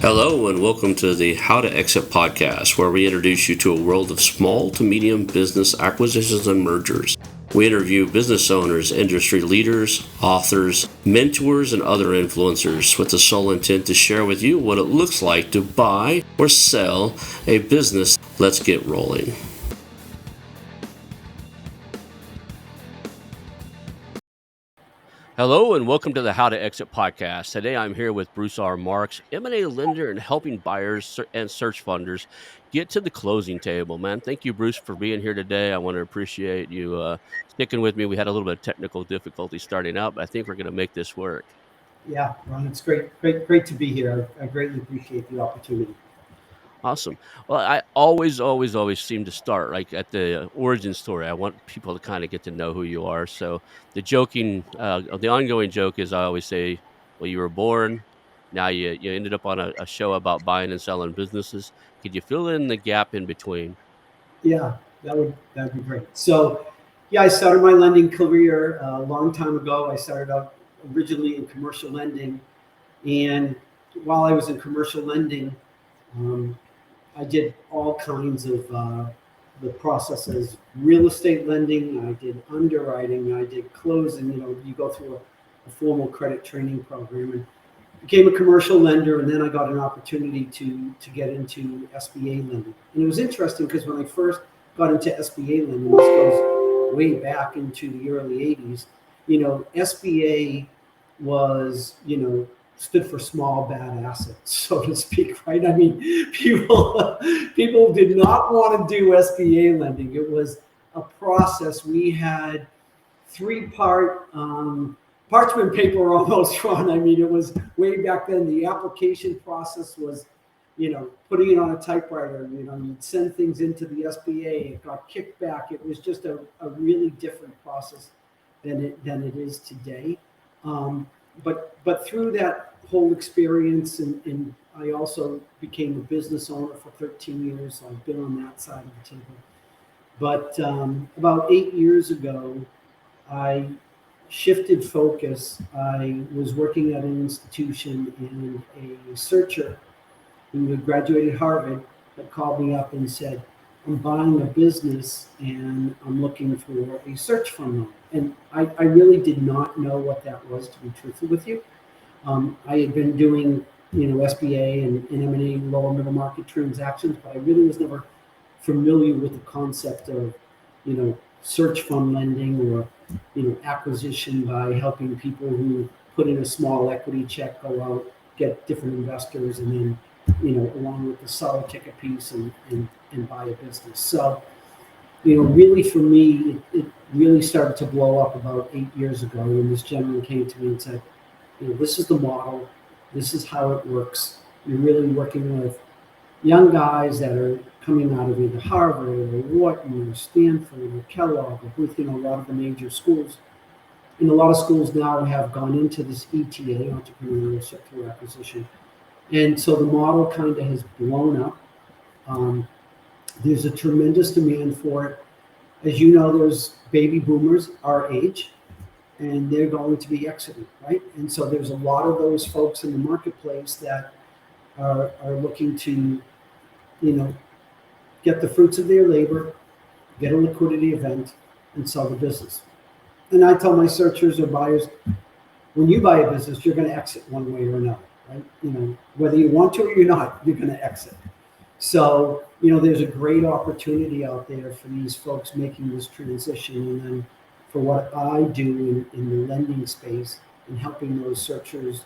Hello, and welcome to the How2Exit podcast, where we introduce you to a world of small to medium business acquisitions and mergers. We interview business owners, industry leaders, authors, mentors, and other influencers with the sole intent to share with you what it looks like to buy or sell a business. Let's get rolling. Hello, and welcome to the How2Exit podcast. Today I'm here with Bruce R. Marks, M&A lender and helping buyers and search funders get to the closing table. Man, thank you, Bruce, for being here today. I want to appreciate you sticking with me. We had a little bit of technical difficulty starting out, but I think we're going to make this work. Yeah, Ron, it's great to be here. I greatly appreciate the opportunity. Awesome. Well, I always seem to start like at the origin story. I want people to kind of get to know who you are. So the ongoing joke is I always say, well, you were born. Now you ended up on a show about buying and selling businesses. Could you fill in the gap in between? Yeah, that'd be great. So, yeah, I started my lending career a long time ago. I started out originally in commercial lending, and while I was in commercial lending, um, I did all kinds of the processes: real estate lending. I did underwriting. I did closing. You go through a formal credit training program, and became a commercial lender, and then I got an opportunity to get into SBA lending. And it was interesting because when I first got into SBA lending, this goes way back into the early 80s, SBA was, stood for small bad assets, so to speak, right? I mean, people did not want to do SBA lending. It was a process. We had three-part parchment paper almost, Ron. I mean, it was way back then. The application process was, putting it on a typewriter. You'd send things into the SBA. It got kicked back. It was just a really different process than it is today. But through that whole experience, and I also became a business owner for 13 years. So I've been on that side of the table. But about 8 years ago, I shifted focus. I was working at an institution, and a searcher who had graduated Harvard had called me up and said, I'm buying a business and I'm looking for a search fund loan. And I really did not know what that was, to be truthful with you. I had been doing, SBA and M&A lower middle market transactions, but I really was never familiar with the concept of, search fund lending or, acquisition by helping people who put in a small equity check, go out, get different investors, and then, along with the seller ticket piece and buy a business. So, really for me, it really started to blow up about 8 years ago when this gentleman came to me and said, this is the model, this is how it works. You're really working with young guys that are coming out of either Harvard or Wharton or Stanford or Kellogg or Booth, a lot of the major schools. And a lot of schools now have gone into this ETA, entrepreneurship through acquisition. And so the model kind of has blown up. There's a tremendous demand for it. As you know, there's baby boomers our age, and they're going to be exiting, right? And so there's a lot of those folks in the marketplace that are looking to, get the fruits of their labor, get a liquidity event, and sell the business. And I tell my searchers or buyers, when you buy a business, you're going to exit one way or another, right? Whether you want to or you're not, you're going to exit. So, there's a great opportunity out there for these folks making this transition. And then for what I do in the lending space and helping those searchers,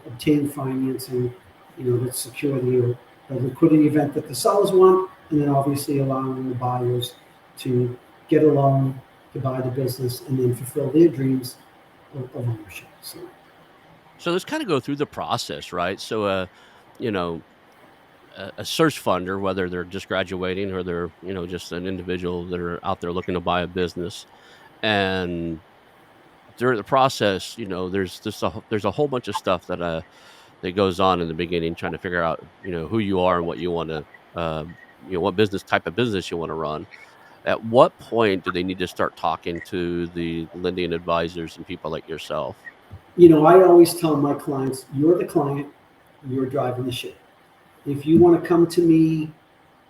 obtain financing, that secure the liquidity event that the sellers want, and then obviously allowing the buyers to get a loan to buy the business and then fulfill their dreams of ownership. So let's kind of go through the process, right? So, a search funder, whether they're just graduating or they're, just an individual that are out there looking to buy a business, and during the process, there's a whole bunch of stuff that goes on in the beginning, trying to figure out, who you are and what you want to, what type of business you want to run. At what point do they need to start talking to the lending advisors and people like yourself? I always tell my clients, you're the client, you're driving the ship. If you want to come to me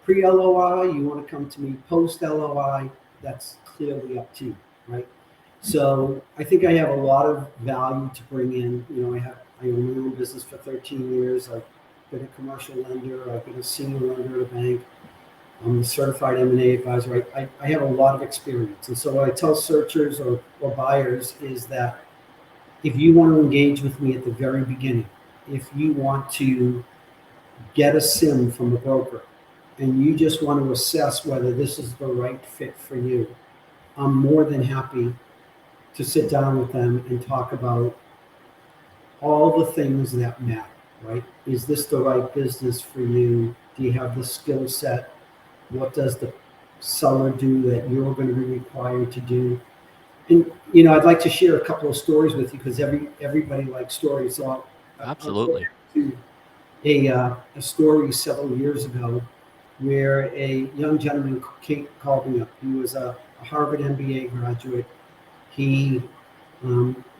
pre-LOI, you want to come to me post-LOI, that's clearly up to you, right? So I think I have a lot of value to bring in. I own my own business for 13 years. I've been a commercial lender. I've been a senior lender at a bank. I'm a certified M&A advisor. I have a lot of experience. And so what I tell searchers or buyers is that if you want to engage with me at the very beginning, if you want to get a SIM from a broker and you just want to assess whether this is the right fit for you, I'm more than happy to sit down with them and talk about all the things that matter, right? Is this the right business for you? Do you have the skill set? What does the seller do that you're going to be required to do? And I'd like to share a couple of stories with you because everybody likes stories. So I'll go Absolutely. back to a story several years ago where a young gentleman called me up. He was a Harvard MBA graduate. He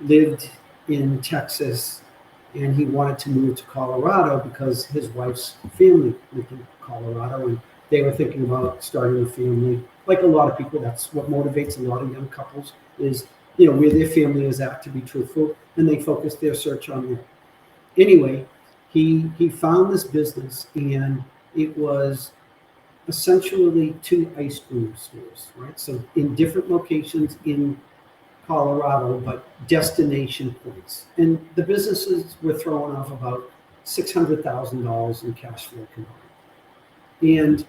lived in Texas and he wanted to move to Colorado because his wife's family lived in Colorado and they were thinking about starting a family. Like a lot of people, that's what motivates a lot of young couples is, where their family is at, to be truthful, and they focus their search on there. Anyway, he found this business and it was essentially two ice cream stores, right? So in different locations in Colorado, but destination points. And the businesses were throwing off about $600,000 in cash flow combined. And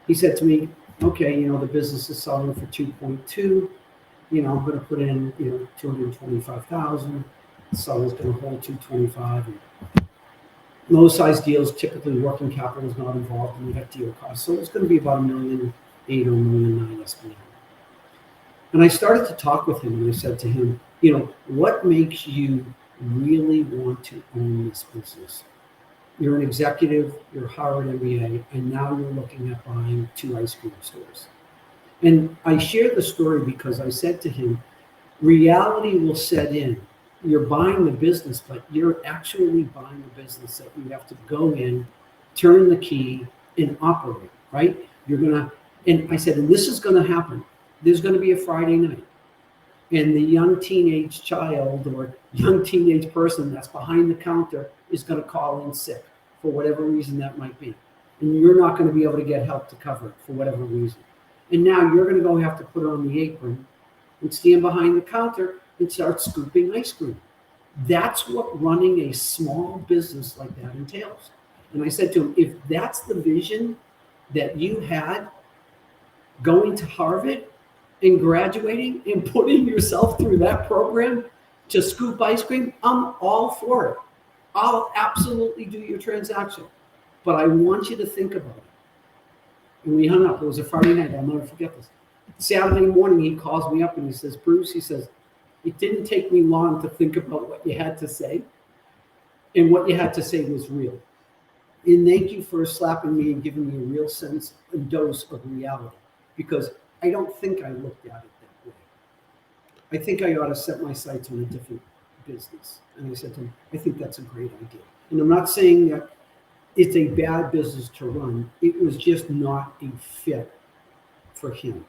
he said to me, okay, the business is selling for 2.2. I'm going to put in, 225,000. The seller's going to hold 225. And low size deals, typically working capital is not involved and you got deal costs. So it's going to be about $1,800,000 or $1,900,000 SBA. And I started to talk with him and I said to him, what makes you really want to own this business? You're an executive, you're Harvard MBA, and now you're looking at buying two ice cream stores. And I shared the story because I said to him, reality will set in. You're buying the business, but you're actually buying a business that you have to go in, turn the key, and operate, right? And I said, and this is going to happen. There's going to be a Friday night. And the young teenage child or young teenage person that's behind the counter is going to call in sick for whatever reason that might be. And you're not going to be able to get help to cover it for whatever reason. And now you're going to go have to put on the apron and stand behind the counter and start scooping ice cream. That's what running a small business like that entails. And I said to him, if that's the vision that you had going to Harvard and graduating and putting yourself through that program to scoop ice cream, I'm all for it. I'll absolutely do your transaction. But I want you to think about it. And we hung up. It was a Friday night. I'll never forget this. Saturday morning, he calls me up and he says, Bruce, he says, it didn't take me long to think about what you had to say. And what you had to say was real. And thank you for slapping me and giving me a real sense and dose of reality. Because I don't think I looked at it that way. I think I ought to set my sights on a different business. And I said to him, I think that's a great idea. And I'm not saying that it's a bad business to run. It was just not a fit for him,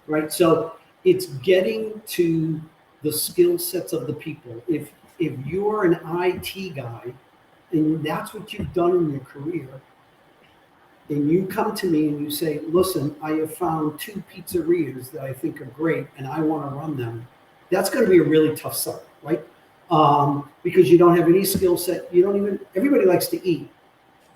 right? So it's getting to the skill sets of the people. If you're an IT guy and that's what you've done in your career, and you come to me and you say, listen, I have found two pizzerias that I think are great and I want to run them, that's going to be a really tough sell, right? Because you don't have any skill set. Everybody likes to eat.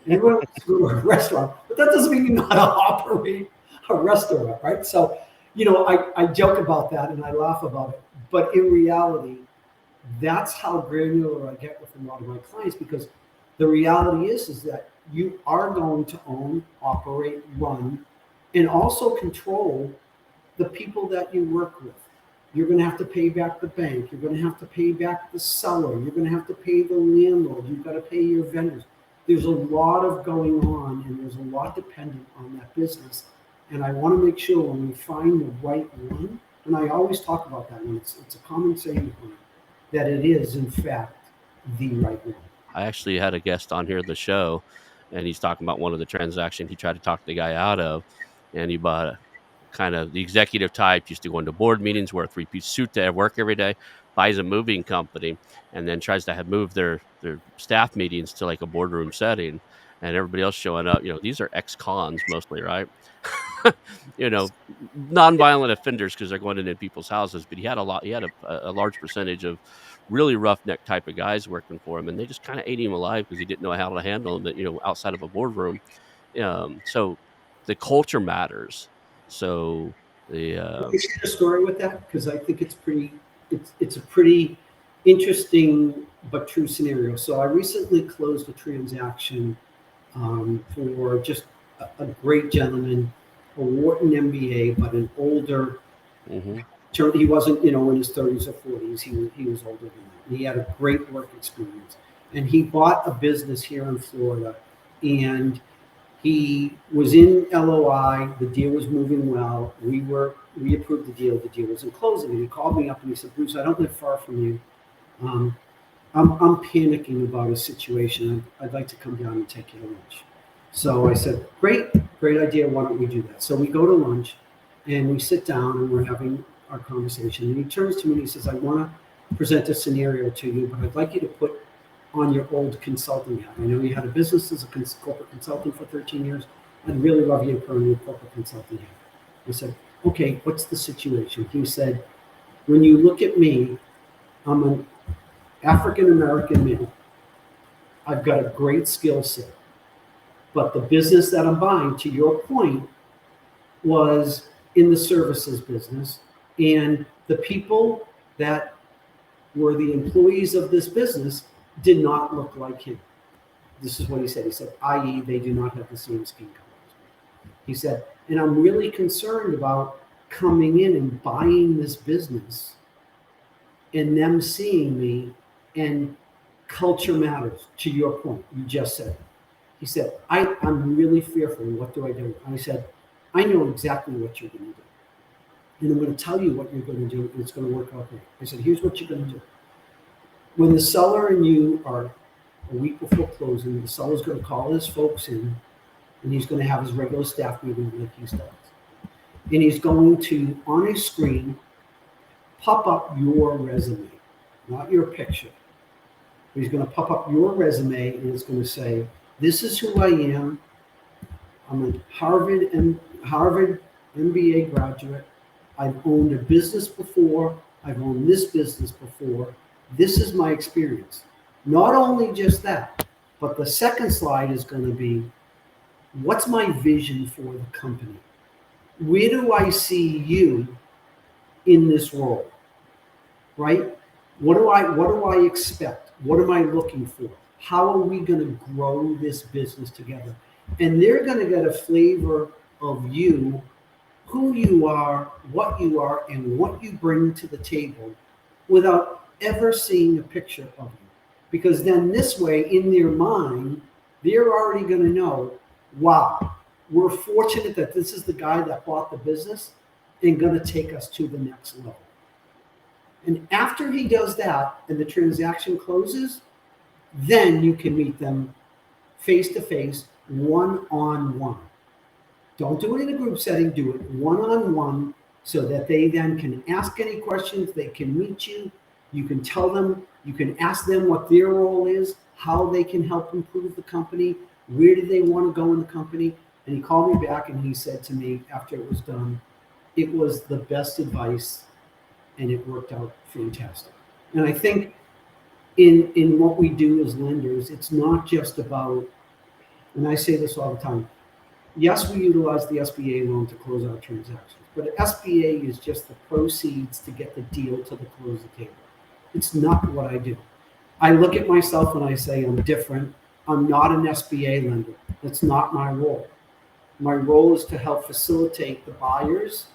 Everyone likes to go to a restaurant, but that doesn't mean you know how to operate a restaurant, right? So, I joke about that and I laugh about it. But in reality, that's how granular I get with a lot of my clients because the reality is that you are going to own, operate, run, and also control the people that you work with. You're going to have to pay back the bank. You're going to have to pay back the seller. You're going to have to pay the landlord. You've got to pay your vendors. There's a lot of going on, and there's a lot dependent on that business. And I want to make sure when we find the right one, and I always talk about that one, it's a common saying that it is, in fact, the right one. I actually had a guest on here, the show, and he's talking about one of the transactions he tried to talk the guy out of, and he bought a kind of the executive type, used to go into board meetings, wear a three-piece suit to work every day, buys a moving company, and then tries to have move their staff meetings to like a boardroom setting, and everybody else showing up. These are ex-cons mostly, right? you know, nonviolent offenders because they're going into people's houses. But he had a large percentage of really roughneck type of guys working for him, and they just kind of ate him alive because he didn't know how to handle them. Outside of a boardroom. So the culture matters. So the Can I share a story with that? Because I think it's a pretty interesting but true scenario. So I recently closed a transaction for just a great gentleman, a Wharton MBA, but an older. mhm, He wasn't, in his 30s or 40s. He was older than that. And he had a great work experience, and he bought a business here in Florida, and he was in LOI. The deal was moving well. We approved the deal. The deal was in closing, and he called me up and he said, "Bruce, I don't live far from you. Um, I'm panicking about a situation. I'd like to come down and take you to lunch." So I said, "Great, great idea. Why don't we do that?" So we go to lunch, and we sit down and we're having our conversation. And he turns to me and he says, "I want to present a scenario to you, but I'd like you to put on your old consulting hat. I know you had a business as a corporate consultant for 13 years. I'd really love you to put on your corporate consulting hat." I said, "Okay, what's the situation?" He said, "When you look at me, I'm an African American male. I've got a great skill set. But the business that I'm buying, to your point, was in the services business. And the people that were the employees of this business did not look like him." This is what he said. He said, i.e., they do not have the same skin color. He said, "And I'm really concerned about coming in and buying this business and them seeing me, and culture matters, to your point. You just said it." He said, I'm really fearful. What do I do?" I said, "I know exactly what you're going to do. And I'm going to tell you what you're going to do, and it's going to work out great." I said, "Here's what you're going to do. When the seller and you are a week before closing, the seller's going to call his folks in, and he's going to have his regular staff meeting like he does. And he's going to, on a screen, pop up your resume, not your picture. He's going to pop up your resume, and it's going to say, 'This is who I am. I'm a Harvard MBA graduate. I've owned a business before. I've owned this business before. This is my experience.' Not only just that, but the second slide is going to be, 'What's my vision for the company? Where do I see you in this role?' Right? What do I expect? What am I looking for? How are we going to grow this business together?" And they're going to get a flavor of you, who you are, and what you bring to the table without ever seeing a picture of you. Because then this way, in their mind, they're already going to know, wow, we're fortunate that this is the guy that bought the business and going to take us to the next level. And after he does that and the transaction closes, then you can meet them face to face, one on one. Don't do it in a group setting, do it one on one so that they then can ask any questions, they can meet you, you can tell them, you can ask them what their role is, how they can help improve the company, where do they want to go in the company. And he called me back and he said to me after it was done, it was the best advice and it worked out fantastic. And I think in what we do as lenders, it's not just about, and I say this all the time, yes, we utilize the SBA loan to close our transactions, but SBA is just the proceeds to get the deal to the close the table. It's not what I do. I look at myself and I say I'm different. I'm not an SBA lender. That's not my role. My role is to help facilitate the buyers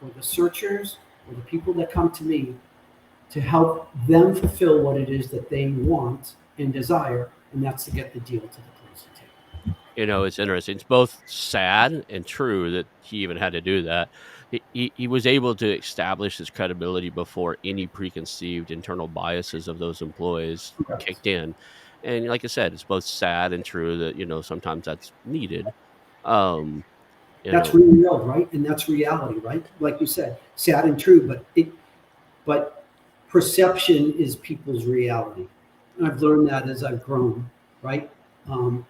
or the searchers or the people that come to me to help them fulfill what it is that they want and desire, and that's to get the deal to the closing table. It's interesting. It's both sad and true that he even had to do that. He was able to establish his credibility before any preconceived internal biases of those employees Correct. kicked in. And like I said, it's both sad and true that, sometimes that's needed. Um, you That's know, real world, right? And that's reality, right? Like you said, sad and true, but perception is people's reality. And I've learned that as I've grown, right? Um,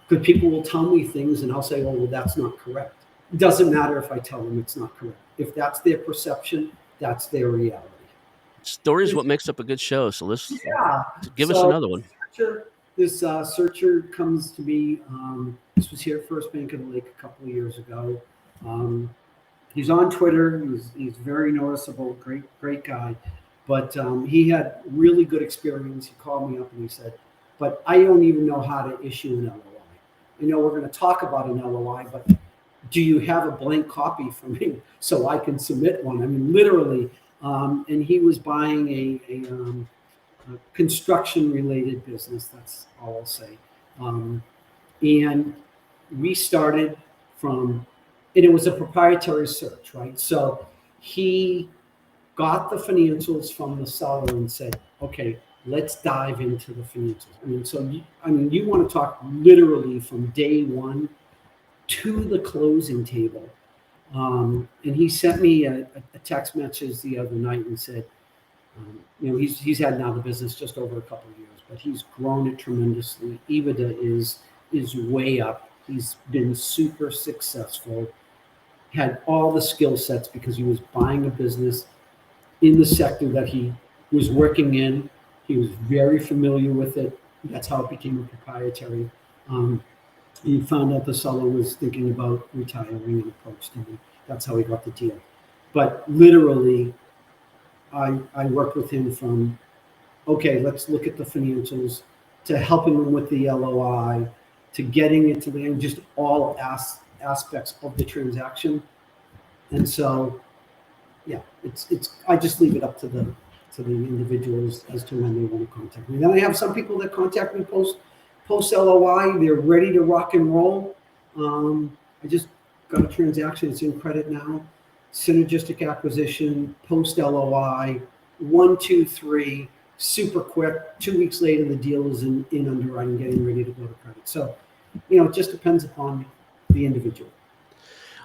because people will tell me things and I'll say, oh, well, that's not correct. It doesn't matter if I tell them it's not correct. If that's their perception, that's their reality. story is what makes up a good show. So let's Yeah. give us So another one. this searcher comes to me. This was here at First Bank of the Lake a couple of years ago. Um, he's on Twitter. He's very noticeable. Great guy. But he had really good experience. He called me up and he said, "But I don't even know how to issue an LOI. I know we're going to talk about an LOI, but do you have a blank copy for me so I can submit one?" I mean, literally. And he was buying a construction related business. That's all I'll say. Um, and we started from, and it was a proprietary search, right? So he got the financials from the seller and said, okay, let's dive into the financials. You want to talk literally from day one to the closing table. And he sent me a text message the other night and said, he's had now the business just over a couple of years, but he's grown it tremendously. EBITDA is way up. He's been super successful. Had all the skill sets because he was buying a business in the sector that he was working in. He was very familiar with it. That's how it became a proprietary. Um, he found out the seller was thinking about retiring and approached him. And that's how he got the deal. But literally, I worked with him from, okay, let's look at the financials, to helping him with the LOI, to getting it to the end, just all aspects of the transaction. And so, yeah, it's I just leave it up to the individuals as to when they want to contact me. Then I have some people that contact me post LOI. They're ready to rock and roll. I just got a transaction. It's in credit now. Synergistic acquisition, post LOI, 1, 2, 3, super quick. 2 weeks later, the deal is in underwriting, getting ready to go to credit. So, it just depends upon the individual.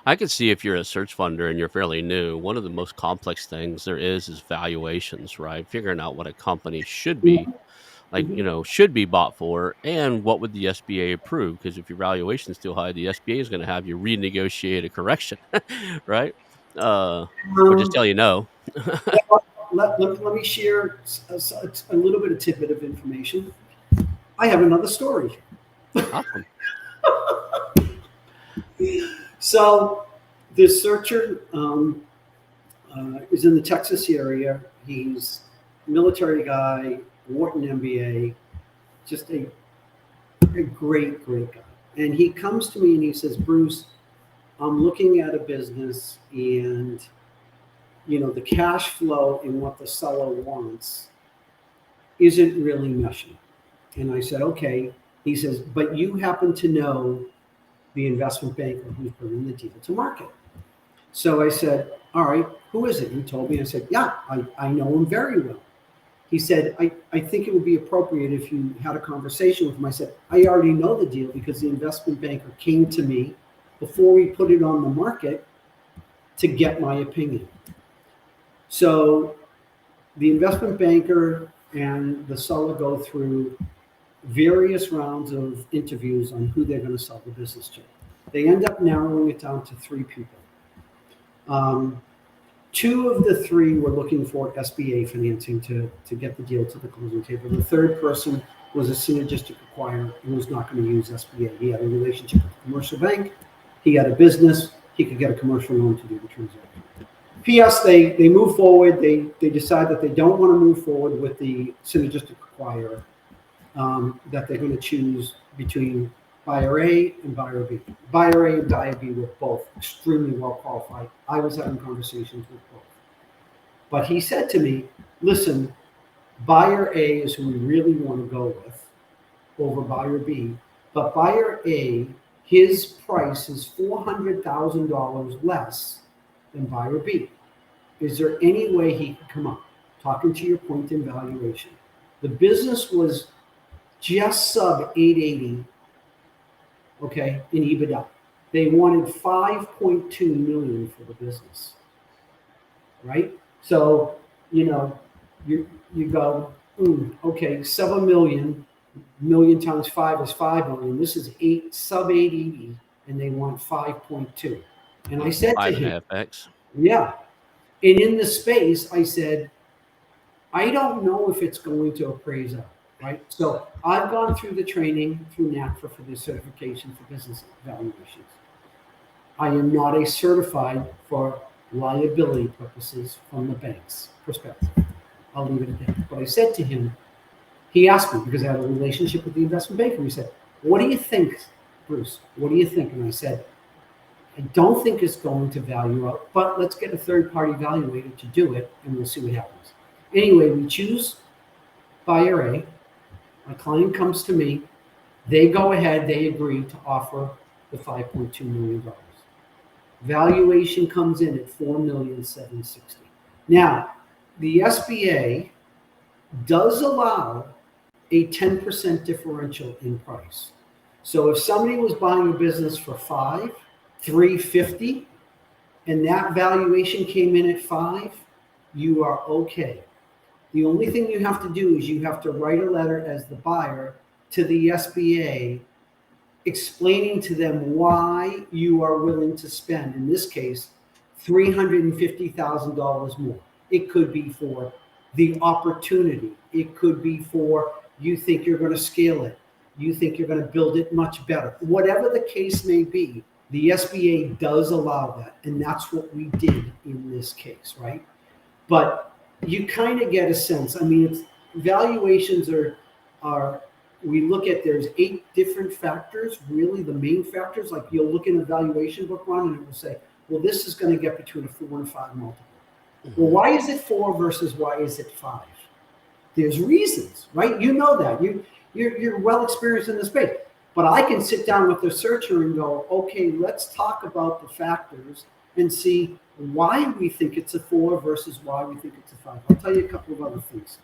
I could see if you're a search funder and you're fairly new, one of the most complex things there is valuations, right? Figuring out what a company should be, like, Mhm. should be bought for, and what would the SBA approve? Because if your valuation is too high, the SBA is going to have you renegotiate a correction, right? Uh, or just Um, tell you no. well, let me share a little bit of tidbit of information. I have another story. Awesome. So, this searcher is in the Texas area. He's a military guy, Wharton MBA, just a great guy. And he comes to me and he says, Bruce, I'm looking at a business and the cash flow and what the seller wants isn't really meshing. And I said, okay. He says, but you happen to know the investment banker who's bringing the deal to market. So I said, all right, who is it? He told me. I said, yeah, I know him very well. He said, I think it would be appropriate if you had a conversation with him. I said, I already know the deal because the investment banker came to me before we put it on the market to get my opinion. So the investment banker and the seller go through various rounds of interviews on who they're going to sell the business to. They end up narrowing it down to 3 people. Um, 2 of the 3 were looking for SBA financing to get the deal to the closing table. The third person was a synergistic acquirer who was not going to use SBA. He had a relationship with a commercial bank. He had a business. He could get a commercial loan to do the transaction. P.S. They move forward. They decide that they don't want to move forward with the synergistic acquirer, that they're going to choose between buyer A and buyer B. Buyer A and buyer B were both extremely well qualified. I was having conversations with both. But he said to me, listen, buyer A is who we really want to go with over buyer B. But buyer A, his price is $400,000 less than buyer B. Is there any way he could come up? Talking to your point in valuation. The business was just sub 880, okay, in EBITDA. They wanted 5.2 million for the business, right? So, you know, you go, okay, sub a million times five is 5 million. This is eight sub 880, and they want 5.2. And I Yeah, said to five and a him, half X. yeah. And in the space, I said, I don't know if it's going to appraise out, right? So I've gone through the training through NACFA for the certification for business valuations. I am not a certified for liability purposes from the bank's perspective. I'll leave it at that. But I said to him, he asked me because I have a relationship with the investment banker. He said, "What do you think, Bruce? What do you think?" And I said, "I don't think it's going to value out, but let's get a third party evaluator to do it and we'll see what happens." Anyway, we choose buyer A. My client comes to me. They go ahead, they agree to offer the $5.2 million. Valuation comes in at 4,760,000. Now, the SBA does allow a 10% differential in price. So if somebody was buying a business for 350, and that valuation came in at 5, you are okay. The only thing you have to do is you have to write a letter as the buyer to the SBA explaining to them why you are willing to spend, in this case, $350,000 more. It could be for the opportunity. It could be for you think you're going to scale it. You think you're going to build it much better. Whatever the case may be, the SBA does allow that. And that's what we did in this case, right? But you kind of get a sense. I mean, valuations are we look at there's 8 different factors, really the main factors. Like you'll look in a valuation book one and it will say, well, this is going to get between a 4 and 5 multiple. Well, Mhm. why is it 4 versus why is it 5? There's reasons, right? You know that. You're well experienced in the space. But I can sit down with the searcher and go, okay, let's talk about the factors and see why we think it's a 4 versus why we think it's a 5. I'll tell you a couple of other things.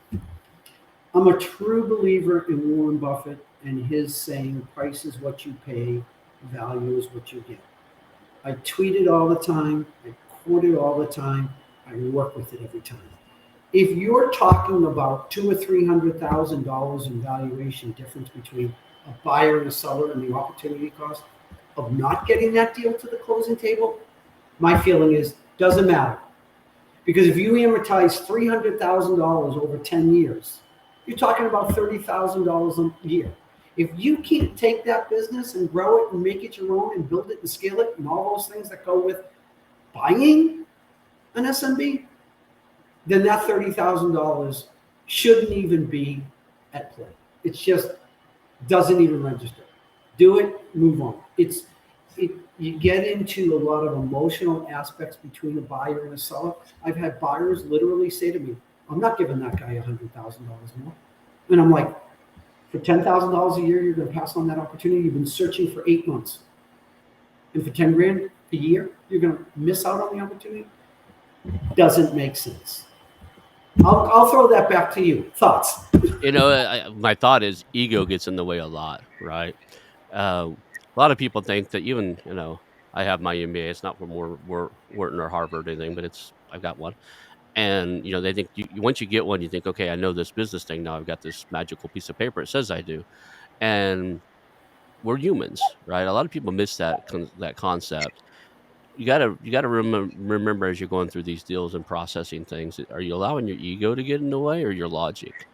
I'm a true believer in Warren Buffett and his saying, price is what you pay, value is what you get. I tweet it all the time. I quote it all the time. I work with it every time. If you're talking about $200,000 or $300,000 in valuation difference between a buyer and a seller and the opportunity cost of not getting that deal to the closing table, my feeling is doesn't matter. Because if you amortize $300,000 over 10 years, you're talking about $30,000 a year. If you can't take that business and grow it and make it your own and build it and scale it and all those things that go with buying an SMB, then that $30,000 shouldn't even be at play. It's just doesn't even register. Do it, move on. You get into a lot of emotional aspects between a buyer and a seller. I've had buyers literally say to me, "I'm not giving that guy $100,000 more," and I'm like, "For $10,000 a year, you're going to pass on that opportunity. You've been searching for 8 months, and for 10 grand a year, you're going to miss out on the opportunity." Doesn't make sense. I'll throw that back to you. Thoughts? My thought is ego gets in the way a lot, right? A lot of people think that even, I have my MBA. It's not from Wharton or Harvard or anything, but I've got one. And, they think once you get one, you think, okay, I know this business thing now. I've got this magical piece of paper. It says I do. And we're humans, right? A lot of people miss that concept. You gotta remember as you're going through these deals and processing things, are you allowing your ego to get in the way or your logic,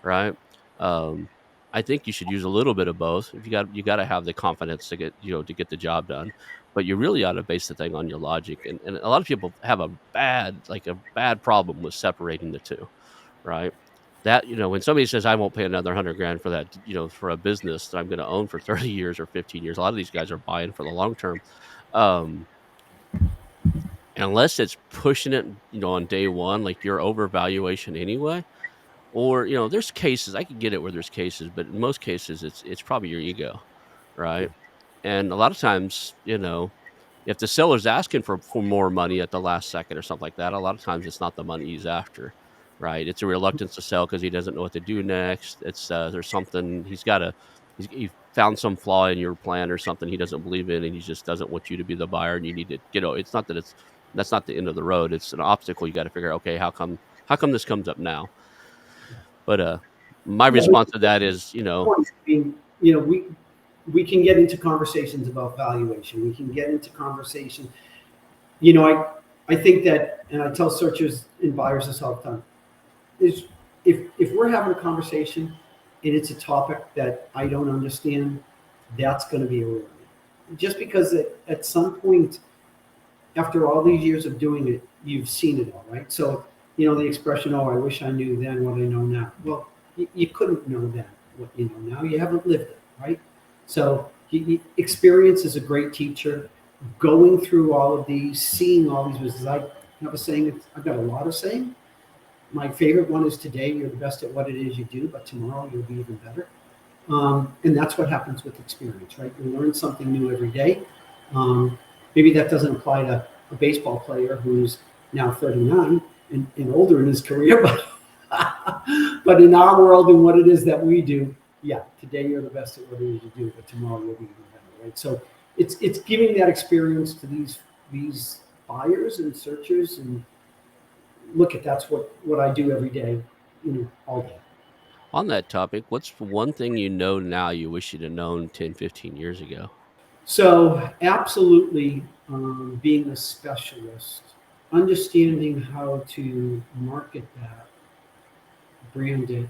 right? Um, I think you should use a little bit of both. If you gotta have the confidence to get the job done, but you really ought to base the thing on your logic. And a lot of people have a bad problem with separating the two, right? That when somebody says I won't pay another 100 grand for that, for a business that I'm going to own for 30 years or 15 years, a lot of these guys are buying for the long term. Um, Unless it's pushing it, on day 1, like your overvaluation anyway, or, there's cases I could get it where there's cases, but in most cases, it's probably your ego, right? And a lot of times, if the seller's asking for more money at the last second or something like that, a lot of times it's not the money he's after, right? It's a reluctance to sell because he doesn't know what to do next. It's there's something he found some flaw in your plan or something he doesn't believe in, and he just doesn't want you to be the buyer, and you need to get. It's not that it's that's not the end of the road. It's an obstacle. You got to figure out, okay, how come this comes up now? But my Yeah, but response to that is, I mean, we can get into conversations about valuation. We can get into conversation. I think that, and I tell searchers and buyers this all the time, is if we're having a conversation and it's a topic that I don't understand, that's going to be a rule. Just because at some point, after all these years of doing it, you've seen it all, right? So, the expression, oh, I wish I knew then what I know now. Well, you couldn't know then what you know now. You haven't lived it, right? So, experience is a great teacher. Going through all of these, seeing all these businesses, I have a saying, I've got a lot of saying. My favorite one is today, you're the best at what it is you do, but tomorrow you'll be even better. And that's what happens with experience, right? You learn something new every day. Um, Maybe that doesn't apply to a baseball player who's now 39 and older in his career, but but in our world and what it is that we do, yeah, today you're the best at what it is you do, but tomorrow you'll be even better, right? So it's giving that experience to these buyers and searchers, and look at that's what I do every day, all day. on that topic, what's one thing you know now you wish you'd have known 10, 15 years ago? So, absolutely, being a specialist, understanding how to market that, brand it,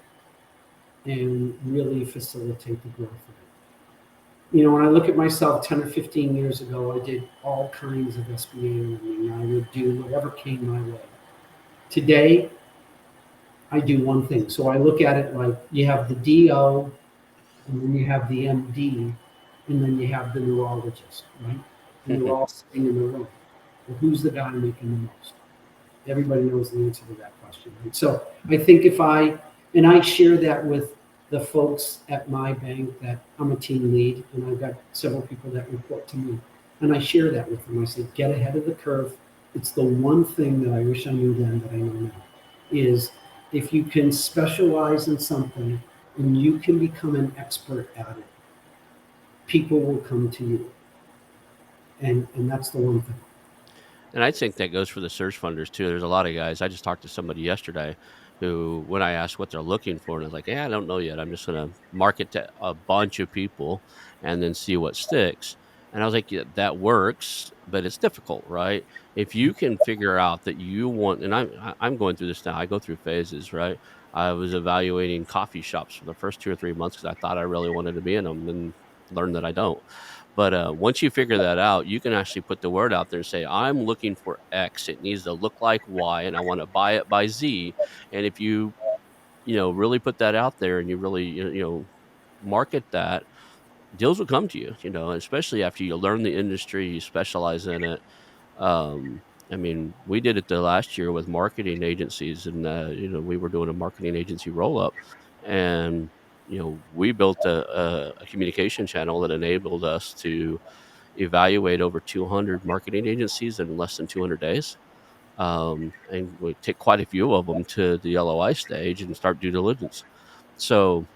and really facilitate the growth of it. When I look at myself 10 or 15 years ago, I did all kinds of SBA lending. I would do whatever came my way. Today, I do one thing. So I look at it like you have the DO, and then you have the MD, and then you have the neurologist, right? And they're all sitting in the room. Well, who's the guy making the most? Everybody knows the answer to that question, right? So I think and I share that with the folks at my bank that I'm a team lead, and I've got several people that report to me. And I share that with them. I say, get ahead of the curve. It's the one thing that I wish I knew then that I know now is if you can specialize in something and you can become an expert at it, people will come to you. And that's the one thing. And I think that goes for the search funders too. There's a lot of guys. I just talked to somebody yesterday who, when I asked what they're looking for, and I was like, "Yeah, I don't know yet. I'm just going to market to a bunch of people and then see what sticks." And I was like, "Yeah, that works, but it's difficult, right? If you can figure out that you want, and I'm going through this now. I go through phases, right? I was evaluating coffee shops for the first 2 or 3 months because I thought I really wanted to be in them, and learned that I don't. But once you figure that out, you can actually put the word out there and say, I'm looking for X. It needs to look like Y, and I want to buy it by Z. And if really put that out there and you really, market that, deals will come to you, especially after you learn the industry, you specialize in it. I mean, we did it the last year with marketing agencies, and we were doing a marketing agency roll up, and we built a communication channel that enabled us to evaluate over 200 marketing agencies in less than 200 days. And we take quite a few of them to the LOI stage and start due diligence. So,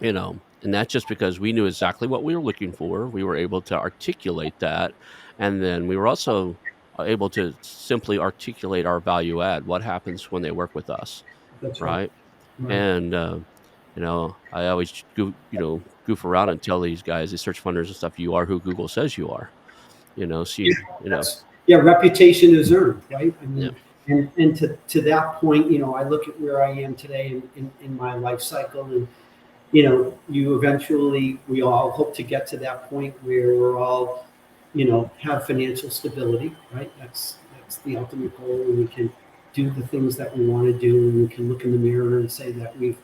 and that's just because we knew exactly what we were looking for. We were able to articulate that. And then we were also able to simply articulate our value add, what happens when they work with us. That's right. Right. Right. And, I always goof around and tell these guys, these search funders and stuff, you are who Google says you are. So Yeah, reputation is earned, right? I yeah. mean, and to that point, I look at where I am today in my life cycle, and we all hope to get to that point where we're all, have financial stability, right? That's the ultimate goal, and we can do the things that we want to do, and we can look in the mirror and say that we've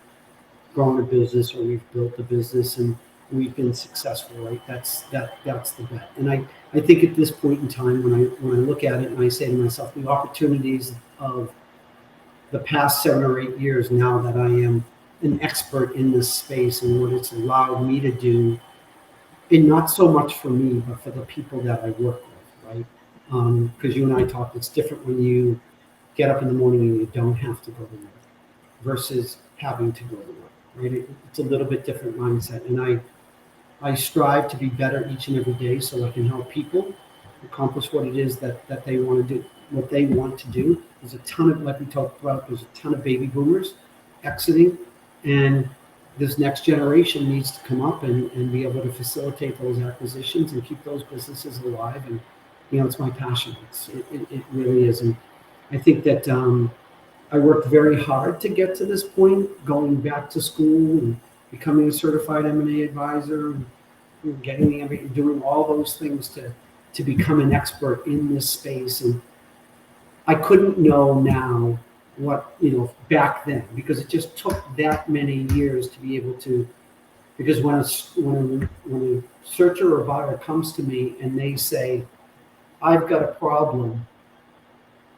grown a business or we've built a business and we've been successful, right? That's the bet. And I think at this point in time, when I look at it and I say to myself, the opportunities of the past 7 or 8 years, now that I am an expert in this space and what it's allowed me to do, and not so much for me, but for the people that I work with, right? Because you and I talked, it's different when you get up in the morning and you don't have to go to work versus having to go to work, right? It's a little bit different mindset. And I strive to be better each and every day so I can help people accomplish what it is that they want to do. What they want to do. There's a ton of, like we talked about, there's a ton of baby boomers exiting, and this next generation needs to come up and be able to facilitate those acquisitions and keep those businesses alive. And, it's my passion. It really is. And I think that I worked very hard to get to this point, going back to school and becoming a certified M&A advisor, and getting the MBA, doing all those things to become an expert in this space. And I couldn't know now what, back then, because it just took that many years to be able to, because when a searcher or buyer comes to me and they say, I've got a problem,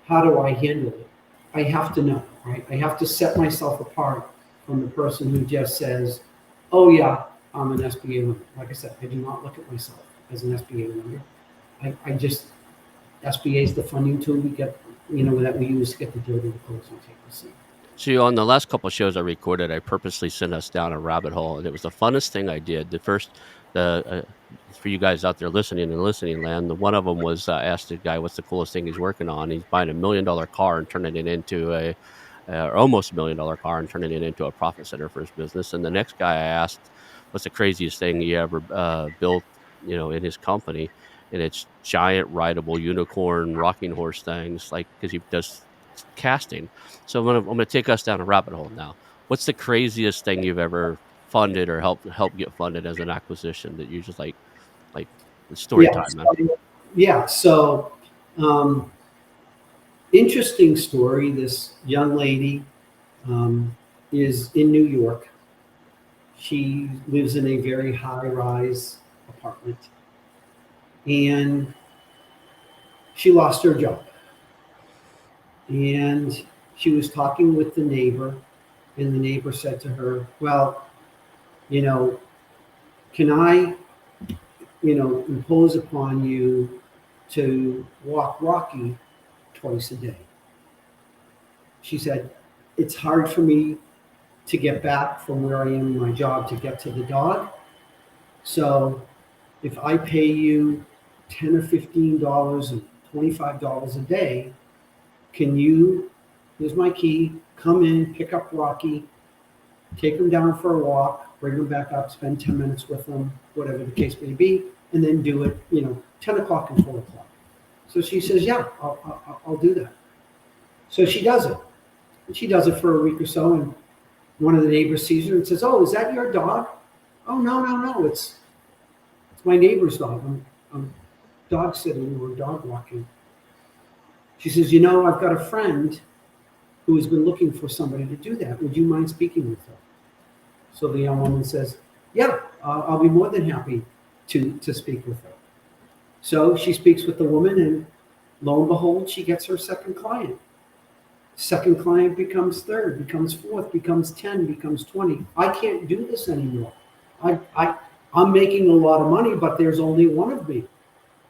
how do I handle it? I have to know, right? I have to set myself apart from the person who just says, oh yeah, I'm an SBA lender. Like I said, I do not look at myself as an SBA lender. I just, SBA is the funding tool we get, that we use to get the deal to the closing table. See, on the last couple of shows I recorded, I purposely sent us down a rabbit hole, and it was the funnest thing I did. The for you guys out there listening in listening land, the one of them was asked the guy what's the coolest thing he's working on. He's buying $1 million car and turning it into or almost $1 million car and turning it into a profit center for his business. And the next guy I asked, what's the craziest thing he ever built, in his company, and it's giant rideable unicorn rocking horse things, like because he does casting. So I'm gonna take us down a rabbit hole now. What's the craziest thing you've ever funded or help get funded as an acquisition that you just like story Yeah. time, man? Yeah. So, um, interesting story. This young lady is in New York. She lives in a very high-rise apartment, and she lost her job. And she was talking with the neighbor, and the neighbor said to her, "Well, you know, can I, impose upon you to walk Rocky twice a day?" She said, "It's hard for me to get back from where I am in my job to get to the dog. So if I pay you $10 or $15 and $25 a day, can you, here's my key, come in, pick up Rocky, take him down for a walk, bring him back up, spend 10 minutes with him, whatever the case may be, and then do it, 10 o'clock and 4 o'clock." So she says, "Yeah, I'll do that." So she does it. And she does it for a week or so, and one of the neighbors sees her and says, "Oh, is that your dog?" "Oh, no, no, no, it's my neighbor's dog. I'm dog sitting or dog walking." She says, "I've got a friend who has been looking for somebody to do that. Would you mind speaking with her?" So the young woman says, "Yeah, I'll be more than happy to speak with her." So she speaks with the woman, and lo and behold, she gets her second client. Second client becomes third, becomes fourth, becomes 10, becomes 20. I can't do this anymore. I'm making a lot of money, but there's only one of me.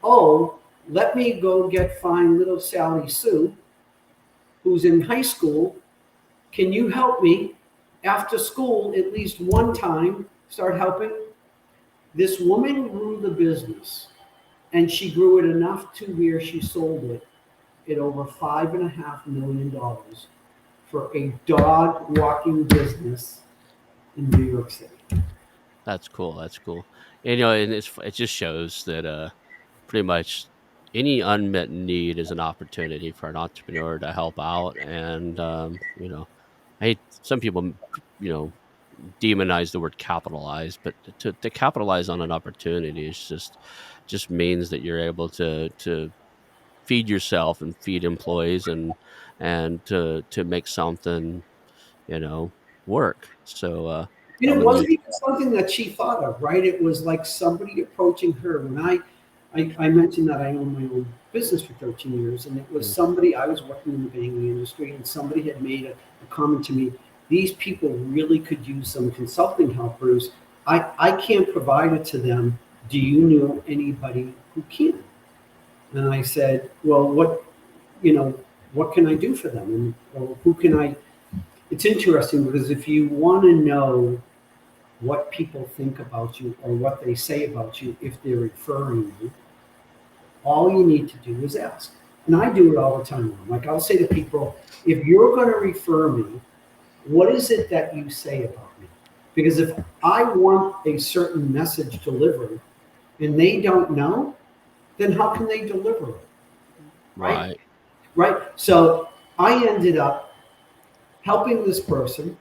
Oh, let me go find little Sally Sue, who's in high school. Can you help me after school at least one time? Start helping. This woman grew the business, and she grew it enough to where she sold it at over $5.5 million for a dog walking business in New York City. That's cool. That's cool. And and it just shows that pretty much any unmet need is an opportunity for an entrepreneur to help out. And I hate some people, you know, demonize the word capitalize, but to capitalize on an opportunity is just means that you're able to feed yourself and feed employees and to make something, you know, work. So It I'm gonna wasn't make even something that she thought of, right? It was like somebody approaching her. When I mentioned that I owned my own business for 13 years, and it was mm, somebody, I was working in the banking industry, and somebody had made a comment to me, "These people really could use some consulting help, Bruce. I can't provide it to them. Do you know anybody who can?" And I said, "Well, what, you know, what can I do for them? And or who can I? It's interesting because if you want to know what people think about you or what they say about you if they're referring you, all you need to do is ask. And I do it all the time. Like I'll say to people, if you're going to refer me, what is it that you say about me? Because if I want a certain message delivered and they don't know, then how can they deliver it? Right? Right. Right? So I ended up helping this person.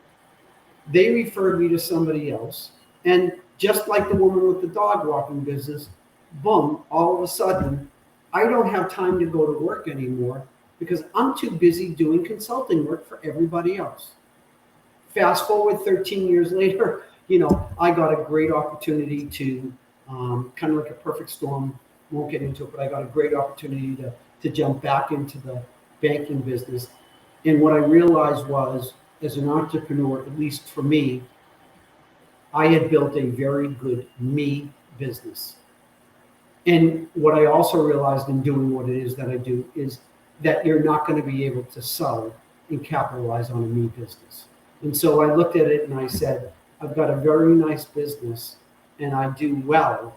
They referred me to somebody else. And just like the woman with the dog walking business, boom, all of a sudden, I don't have time to go to work anymore because I'm too busy doing consulting work for everybody else. Fast forward 13 years later, I got a great opportunity to kind of like a perfect storm. Won't get into it, but I got a great opportunity to jump back into the banking business. And what I realized was, as an entrepreneur, at least for me, I had built a very good me business. And what I also realized in doing what it is that I do is that you're not going to be able to sell and capitalize on a me business. And so I looked at it and I said, I've got a very nice business and I do well,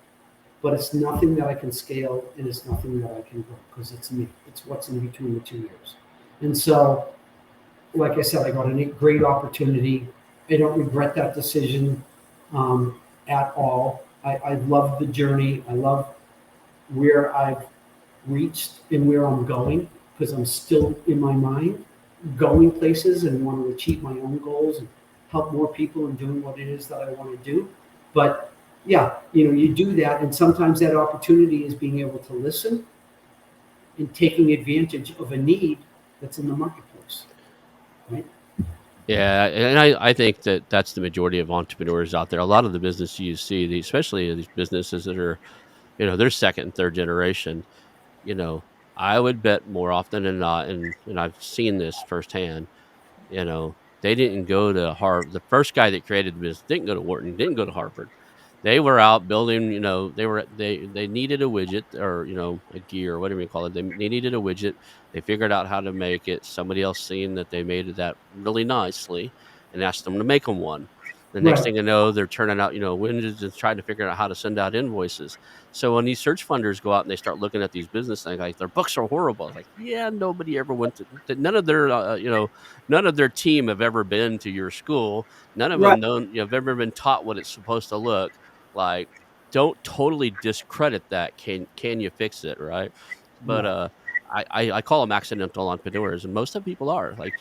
but it's nothing that I can scale and it's nothing that I can grow because it's me. It's what's in between the 2 years. And so, like I said, I got a great opportunity. I don't regret that decision at all. I love the journey. I love where I've reached and where I'm going because I'm still in my mind going places and want to achieve my own goals and help more people in doing what it is that I want to do. But yeah, you do that, and sometimes that opportunity is being able to listen and taking advantage of a need that's in the marketplace, right? Yeah, and I think that that's the majority of entrepreneurs out there. A lot of the business you see, especially these businesses that are, they're second and third generation. You know, I would bet more often than not, and I've seen this firsthand. They didn't go to Harvard. The first guy that created the business didn't go to Wharton, didn't go to Harvard. They were out building, they needed a widget or, a gear or whatever you call it. They needed a widget. They figured out how to make it. Somebody else seen that they made that really nicely and asked them to make them one. The next Right. thing you know, they're turning out, widgets and trying to figure out how to send out invoices. So when these search funders go out and they start looking at these business things, like their books are horrible. It's like, yeah, nobody ever went to none of their, none of their team have ever been to your school. None of Right. them have ever been taught what it's supposed to look like. Don't totally discredit that. Can you fix it? Right. But Right. I call them accidental entrepreneurs, and most of the people are like,